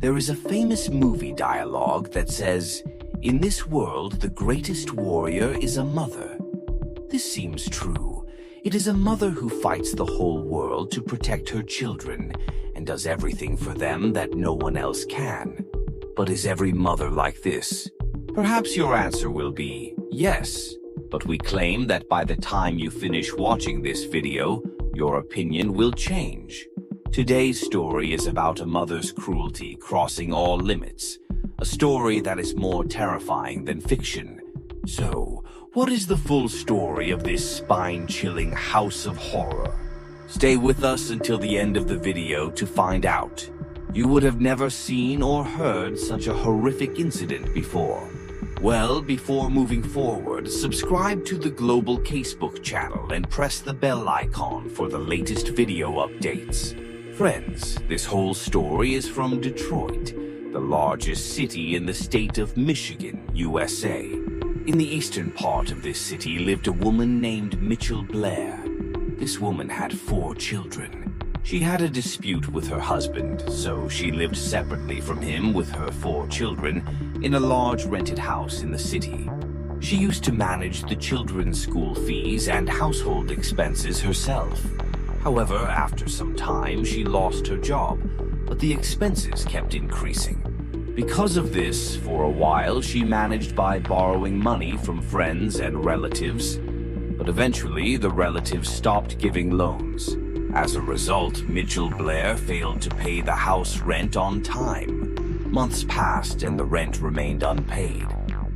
There is a famous movie dialogue that says, "In this world, the greatest warrior is a mother." This seems true. It is a mother who fights the whole world to protect her children and does everything for them that no one else can. But is every mother like this? Perhaps your answer will be yes, but we claim that by the time you finish watching this video, your opinion will change. Today's story is about a mother's cruelty crossing all limits, a story that is more terrifying than fiction. So, what is the full story of this spine-chilling house of horror? Stay with us until the end of the video to find out. You would have never seen or heard such a horrific incident before. Well, before moving forward, subscribe to the Global Casebook channel and press the bell icon for the latest video updates. Friends, this whole story is from Detroit, the largest city in the state of Michigan, USA. In the eastern part of this city lived a woman named Mitchell Blair. This woman had 4 children. She had a dispute with her husband, so she lived separately from him with her 4 children in a large rented house in the city. She used to manage the children's school fees and household expenses herself. However, after some time, she lost her job, but the expenses kept increasing. Because of this, for a while, she managed by borrowing money from friends and relatives, but eventually the relatives stopped giving loans. As a result, Mitchell Blair failed to pay the house rent on time. Months passed and the rent remained unpaid.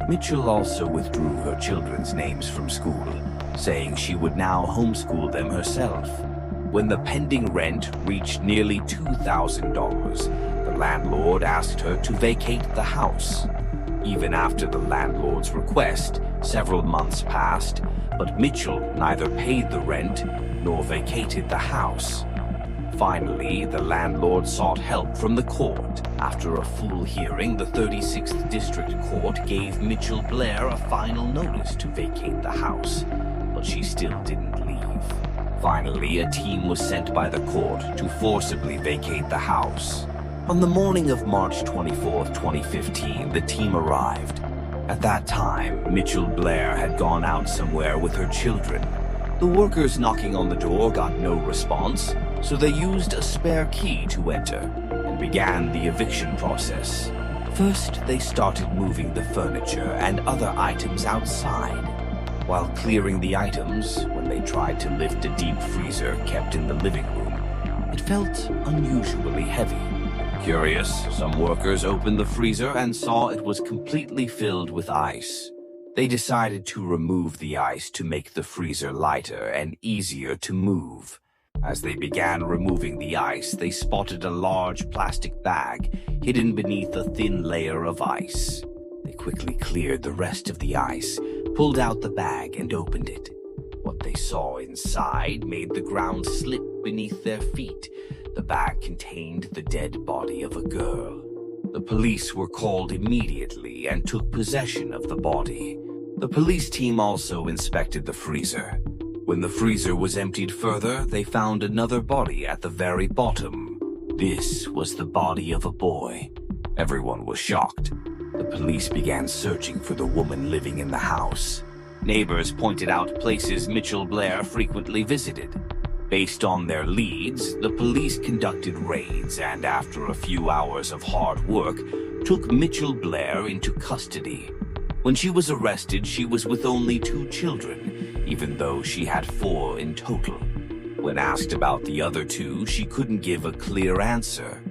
Mitchell also withdrew her children's names from school, saying she would now homeschool them herself. When the pending rent reached nearly $2,000, the landlord asked her to vacate the house. Even after the landlord's request, several months passed, but Mitchell neither paid the rent nor vacated the house. Finally, the landlord sought help from the court. After a full hearing, the 36th District Court gave Mitchell Blair a final notice to vacate the house, but she still didn't leave. Finally, a team was sent by the court to forcibly vacate the house. On the morning of March 24, 2015, the team arrived. At that time, Mitchell Blair had gone out somewhere with her children. The workers knocking on the door got no response, so they used a spare key to enter and began the eviction process. First, they started moving the furniture and other items outside. While clearing the items, when they tried to lift a deep freezer kept in the living room, it felt unusually heavy. Curious, some workers opened the freezer and saw it was completely filled with ice. They decided to remove the ice to make the freezer lighter and easier to move. As they began removing the ice, they spotted a large plastic bag hidden beneath a thin layer of ice. They quickly cleared the rest of the ice, pulled out the bag and opened it. What they saw inside made the ground slip beneath their feet. The bag contained the dead body of a girl. The police were called immediately and took possession of the body. The police team also inspected the freezer. When the freezer was emptied further, they found another body at the very bottom. This was the body of a boy. Everyone was shocked. The police began searching for the woman living in the house. Neighbors pointed out places Mitchell Blair frequently visited. Based on their leads, the police conducted raids and, after a few hours of hard work, took Mitchell Blair into custody. When she was arrested, she was with only 2 children, even though she had 4 in total. When asked about the other 2, she couldn't give a clear answer.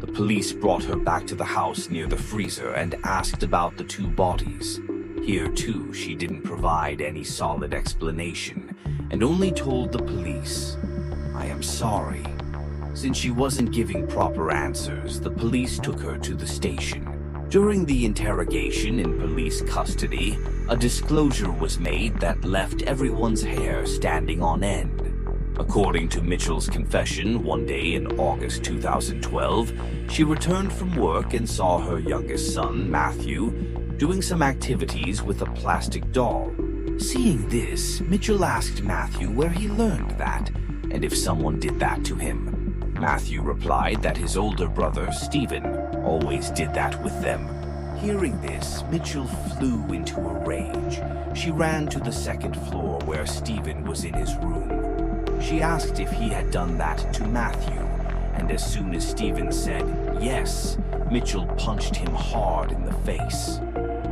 The police brought her back to the house near the freezer and asked about the 2 bodies. Here, too, she didn't provide any solid explanation and only told the police, "I am sorry." Since she wasn't giving proper answers, the police took her to the station. During the interrogation in police custody, a disclosure was made that left everyone's hair standing on end. According to Mitchell's confession, one day in August 2012, she returned from work and saw her youngest son, Matthew, doing some activities with a plastic doll. Seeing this, Mitchell asked Matthew where he learned that, and if someone did that to him. Matthew replied that his older brother, Stephen, always did that with them. Hearing this, Mitchell flew into a rage. She ran to the second floor where Stephen was in his room. She asked if he had done that to Matthew, and as soon as Stephen said yes, Mitchell punched him hard in the face.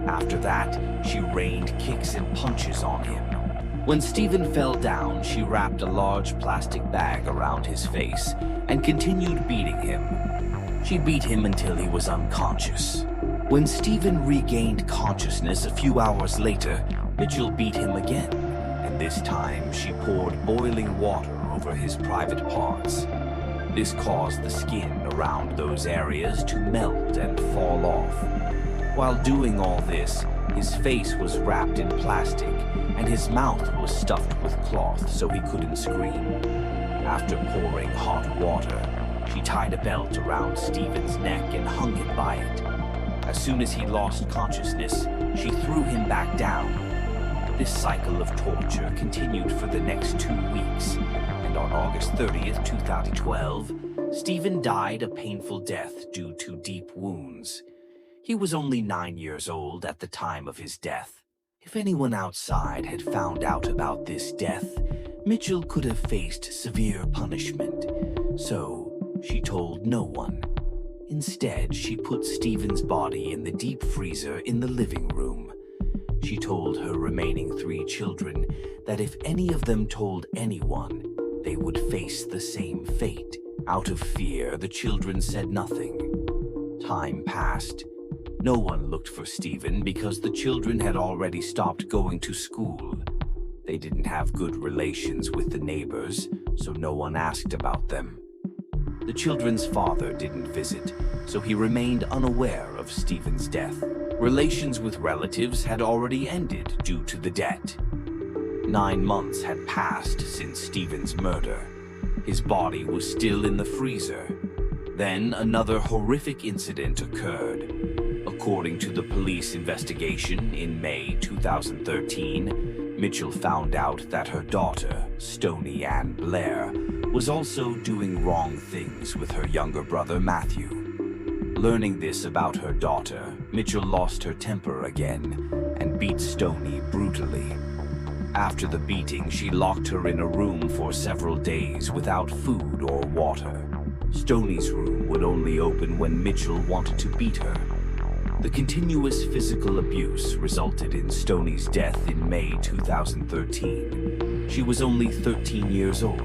After that, she rained kicks and punches on him. When Stephen fell down, she wrapped a large plastic bag around his face and continued beating him. She beat him until he was unconscious. When Stephen regained consciousness a few hours later, Mitchell beat him again, and this time she poured boiling water over his private parts. This caused the skin around those areas to melt and fall off. While doing all this, his face was wrapped in plastic, and his mouth was stuffed with cloth so he couldn't scream. After pouring hot water, she tied a belt around Stephen's neck and hung him by it. As soon as he lost consciousness, she threw him back down. This cycle of torture continued for the next 2 weeks, and on August 30th, 2012, Stephen died a painful death due to deep wounds. He was only 9 years old at the time of his death. If anyone outside had found out about this death, Mitchell could have faced severe punishment. So, she told no one. Instead, she put Stephen's body in the deep freezer in the living room. She told her remaining 3 children that if any of them told anyone, they would face the same fate. Out of fear, the children said nothing. Time passed. No one looked for Stephen because the children had already stopped going to school. They didn't have good relations with the neighbors, so no one asked about them. The children's father didn't visit, so he remained unaware of Stephen's death. Relations with relatives had already ended due to the debt. 9 months had passed since Stephen's murder. His body was still in the freezer. Then another horrific incident occurred. According to the police investigation in May 2013, Mitchell found out that her daughter, Stoney Ann Blair, was also doing wrong things with her younger brother Matthew. Learning this about her daughter, Mitchell lost her temper again and beat Stoney brutally. After the beating, she locked her in a room for several days without food or water. Stoney's room would only open when Mitchell wanted to beat her. The continuous physical abuse resulted in Stoney's death in May 2013. She was only 13 years old.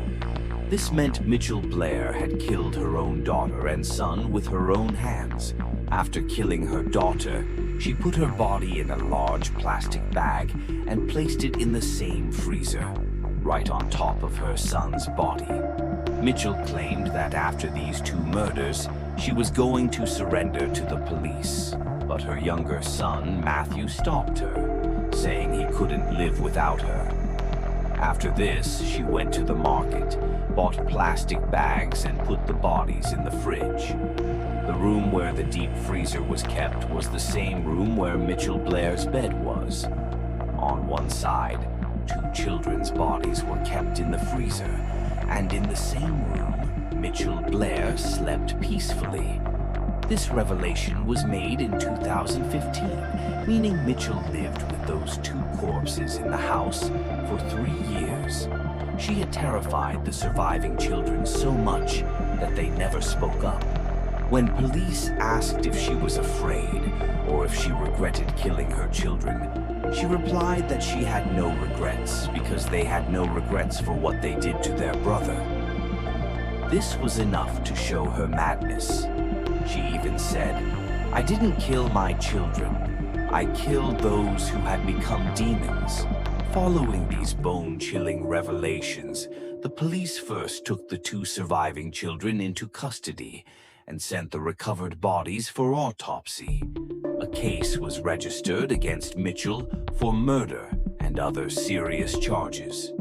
This meant Mitchell Blair had killed her own daughter and son with her own hands. After killing her daughter, she put her body in a large plastic bag and placed it in the same freezer, right on top of her son's body. Mitchell claimed that after these 2 murders, she was going to surrender to the police. But her younger son, Matthew, stopped her, saying he couldn't live without her. After this, she went to the market, bought plastic bags, and put the bodies in the fridge. The room where the deep freezer was kept was the same room where Mitchell Blair's bed was. On one side, 2 children's bodies were kept in the freezer, and in the same room, Mitchell Blair slept peacefully. This revelation was made in 2015, meaning Mitchell lived with those 2 corpses in the house for 3 years. She had terrified the surviving children so much that they never spoke up. When police asked if she was afraid or if she regretted killing her children, she replied that she had no regrets because they had no regrets for what they did to their brother. This was enough to show her madness. She even said, "I didn't kill my children. I killed those who had become demons." Following these bone-chilling revelations, the police first took the 2 surviving children into custody and sent the recovered bodies for autopsy. A case was registered against Mitchell for murder and other serious charges.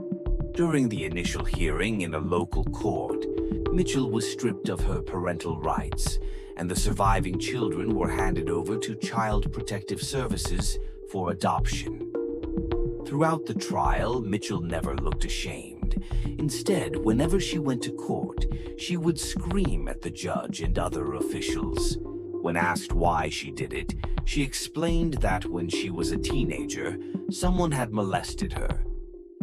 During the initial hearing in a local court, Mitchell was stripped of her parental rights, and the surviving children were handed over to Child Protective Services for adoption. Throughout the trial, Mitchell never looked ashamed. Instead, whenever she went to court, she would scream at the judge and other officials. When asked why she did it, she explained that when she was a teenager, someone had molested her.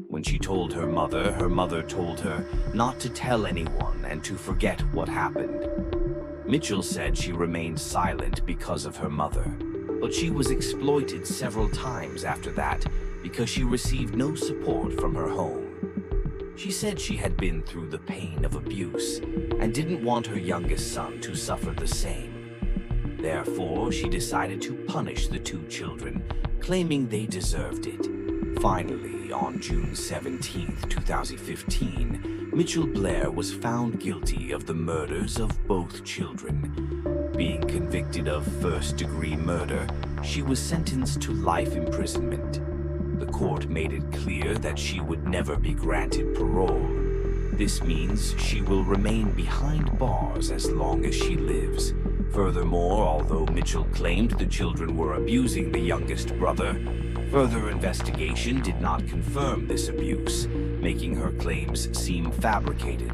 When she told her mother told her not to tell anyone and to forget what happened. Mitchell said she remained silent because of her mother, but she was exploited several times after that because she received no support from her home. She said she had been through the pain of abuse and didn't want her youngest son to suffer the same. Therefore, she decided to punish the two children, claiming they deserved it. Finally, on June 17, 2015, Mitchell Blair was found guilty of the murders of both children. Being convicted of first-degree murder, she was sentenced to life imprisonment. The court made it clear that she would never be granted parole. This means she will remain behind bars as long as she lives. Furthermore, although Mitchell claimed the children were abusing the youngest brother, further investigation did not confirm this abuse, making her claims seem fabricated.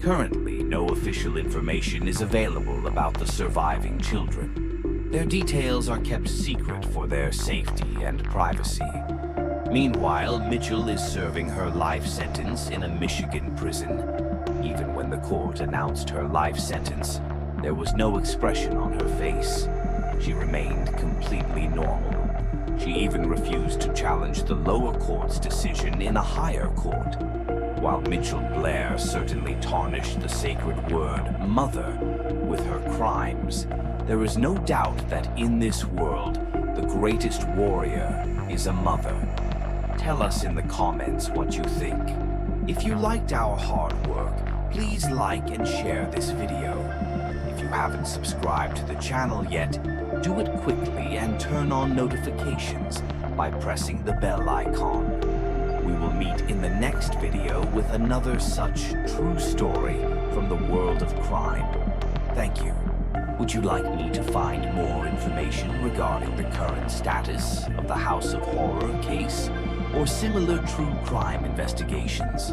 Currently, no official information is available about the surviving children. Their details are kept secret for their safety and privacy. Meanwhile, Mitchell is serving her life sentence in a Michigan prison. Even when the court announced her life sentence, there was no expression on her face. She remained completely normal. She even refused to challenge the lower court's decision in a higher court. While Mitchell Blair certainly tarnished the sacred word mother with her crimes, there is no doubt that in this world, the greatest warrior is a mother. Tell us in the comments what you think. If you liked our hard work, please like and share this video. If you haven't subscribed to the channel yet, do it quickly and turn on notifications by pressing the bell icon. We will meet in the next video with another such true story from the world of crime. Thank you. Would you like me to find more information regarding the current status of the House of Horror case or similar true crime investigations?